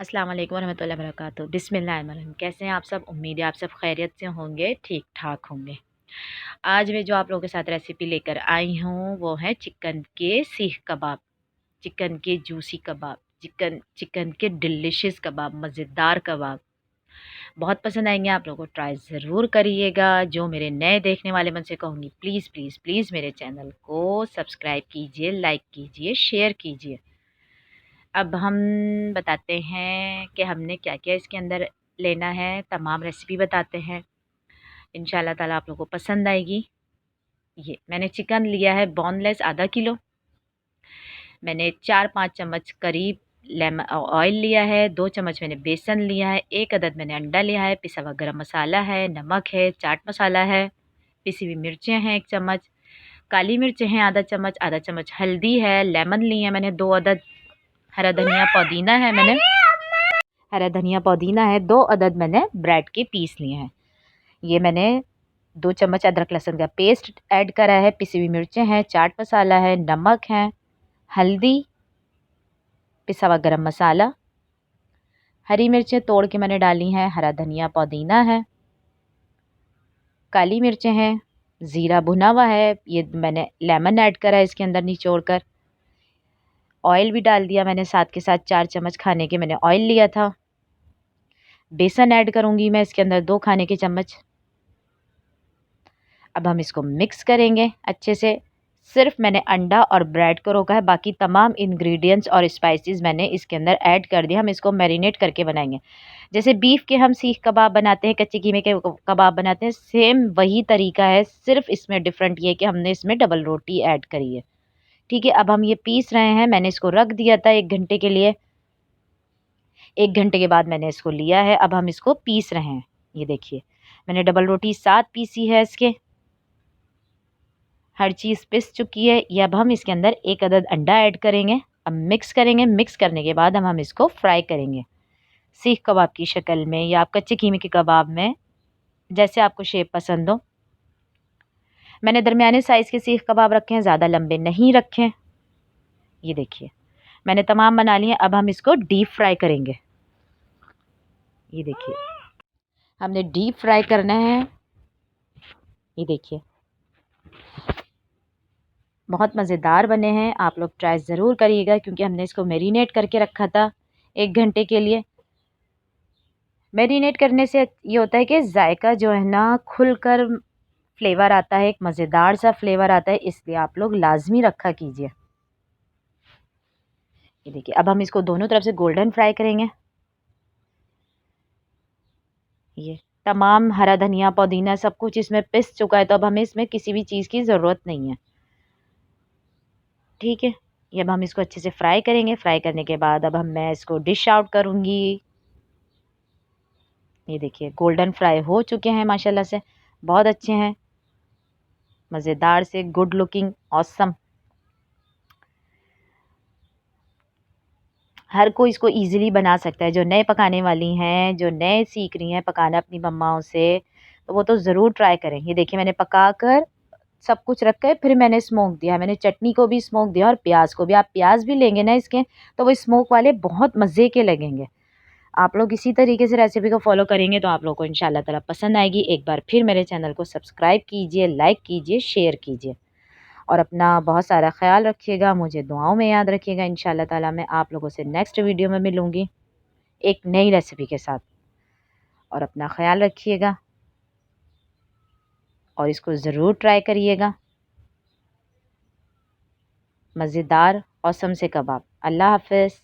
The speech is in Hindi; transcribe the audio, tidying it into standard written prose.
अस्सलाम वालेकुम रहमतुल्लाहि व बरकातुहू। बिस्मिल्लाहिर्रहमानिर्रहीम। कैसे हैं आप सब? उम्मीद है आप सब खैरियत से होंगे, ठीक ठाक होंगे। आज मैं जो आप लोगों के साथ रेसिपी लेकर आई हूँ वो है चिकन के सीख कबाब, चिकन के जूसी कबाब, चिकन चिकन के डिलीशियस कबाब, मज़ेदार कबाब। बहुत पसंद आएंगे आप लोगों को, ट्राई ज़रूर करिएगा। जो मेरे नए देखने वाले मन से कहूँगी, प्लीज़ प्लीज़ प्लीज़ मेरे चैनल को सब्सक्राइब कीजिए, लाइक कीजिए, शेयर कीजिए। अब हम बताते हैं कि हमने क्या-क्या इसके अंदर लेना है, तमाम रेसिपी बताते हैं। इंशाल्लाह ताला आप लोगों को पसंद आएगी। ये मैंने चिकन लिया है बोनलेस आधा किलो। मैंने 4-5 चम्मच करीब ऑयल लिया है, 2 चम्मच मैंने बेसन लिया है, 1 अदद मैंने अंडा लिया है, पिसा हुआ गरम मसाला है, नमक है, चाट मसाला है, पिसी हुई मिर्चें हैं 1 चम्मच, काली मिर्च हैं आधा चम्मच हल्दी है, लेमन लिए हैं मैंने 2 अदद, हरा धनिया पुदीना है मैंने हरा धनिया पुदीना है, 2 अदद मैंने ब्रेड के पीस लिए हैं। ये मैंने 2 चम्मच अदरक लहसुन का पेस्ट ऐड करा है, पिसी हुई मिर्चें हैं, चाट मसाला है, नमक है, हल्दी, पिसा हुआ गरम मसाला, हरी मिर्चें तोड़ के मैंने डाली हैं, हरा धनिया पुदीना है, काली मिर्चें हैं, ज़ीरा भुना हुआ है, ये मैंने लेमन ऐड करा है इसके अंदर निचोड़ कर। ऑयल भी डाल दिया मैंने, साथ के साथ 4 चम्मच खाने के मैंने ऑयल लिया था। बेसन ऐड करूँगी मैं इसके अंदर 2 खाने के चम्मच। अब हम इसको मिक्स करेंगे अच्छे से। सिर्फ मैंने अंडा और ब्रेड को रोका है, बाकी तमाम इंग्रेडिएंट्स और स्पाइसेस मैंने इसके अंदर ऐड कर दिया। हम इसको मैरिनेट करके बनाएंगे। जैसे बीफ के हम सीख कबाब बनाते हैं, कच्चे कीमे के कबाब बनाते हैं, सेम वही तरीका है, सिर्फ इसमें डिफरेंट ये है कि हमने इसमें डबल रोटी ऐड करी है। ठीक है, अब हम ये पीस रहे हैं। मैंने इसको रख दिया था 1 घंटे के लिए। 1 घंटे के बाद मैंने इसको लिया है, अब हम इसको पीस रहे हैं। ये देखिए, मैंने डबल रोटी 7 पीसी है इसके। हर चीज़ पिस चुकी है। ये अब हम इसके अंदर 1 अदद अंडा ऐड करेंगे। अब मिक्स करेंगे। मिक्स करने के बाद हम इसको फ्राई करेंगे, सीख कबाब की शक्ल में या आप कच्चे कीमे के कबाब में, जैसे आपको शेप पसंद हो। मैंने दरमियाने साइज़ के सीख कबाब रखे हैं, ज़्यादा लंबे नहीं रखे। ये देखिए, मैंने तमाम बना लिए। अब हम इसको डीप फ्राई करेंगे। ये देखिए, हमने डीप फ्राई करना है। ये देखिए, बहुत मज़ेदार बने हैं। आप लोग ट्राई ज़रूर करिएगा, क्योंकि हमने इसको मैरिनेट करके रखा था 1 घंटे के लिए। मैरिनेट करने से ये होता है कि जायका जो है ना खुलकर फ्लेवर आता है, एक मज़ेदार सा फ्लेवर आता है, इसलिए आप लोग लाजमी रखा कीजिए। ये देखिए, अब हम इसको दोनों तरफ से गोल्डन फ्राई करेंगे। ये तमाम हरा धनिया पुदीना सब कुछ इसमें पिस चुका है, तो अब हमें इसमें किसी भी चीज़ की ज़रूरत नहीं है। ठीक है, ये अब हम इसको अच्छे से फ्राई करेंगे। फ्राई करने के बाद अब मैं इसको डिश आउट करूँगी। ये देखिए, गोल्डन फ्राई हो चुके हैं माशाल्लाह से, बहुत अच्छे हैं, मज़ेदार से, गुड लुकिंग, ऑसम। हर कोई इसको इजीली बना सकता है। जो नए पकाने वाली हैं, जो नए सीख रही हैं पकाना अपनी मम्माओं से, तो वो तो ज़रूर ट्राई करें। ये देखिए, मैंने पका कर सब कुछ रख कर फिर मैंने स्मोक दिया। मैंने चटनी को भी स्मोक दिया और प्याज को भी। आप प्याज भी लेंगे ना इसके, तो वो स्मोक वाले बहुत मज़े के लगेंगे। आप लोग इसी तरीके से रेसिपी को फॉलो करेंगे तो आप लोग को इंशाल्लाह ताला पसंद आएगी। एक बार फिर मेरे चैनल को सब्सक्राइब कीजिए, लाइक कीजिए, शेयर कीजिए और अपना बहुत सारा ख्याल रखिएगा। मुझे दुआओं में याद रखिएगा। इंशाल्लाह ताला मैं आप लोगों से नेक्स्ट वीडियो में मिलूँगी एक नई रेसिपी के साथ। और अपना ख्याल रखिएगा और इसको ज़रूर ट्राई करिएगा। मज़ेदार औसम से कबाब। अल्लाह हाफ़िज़।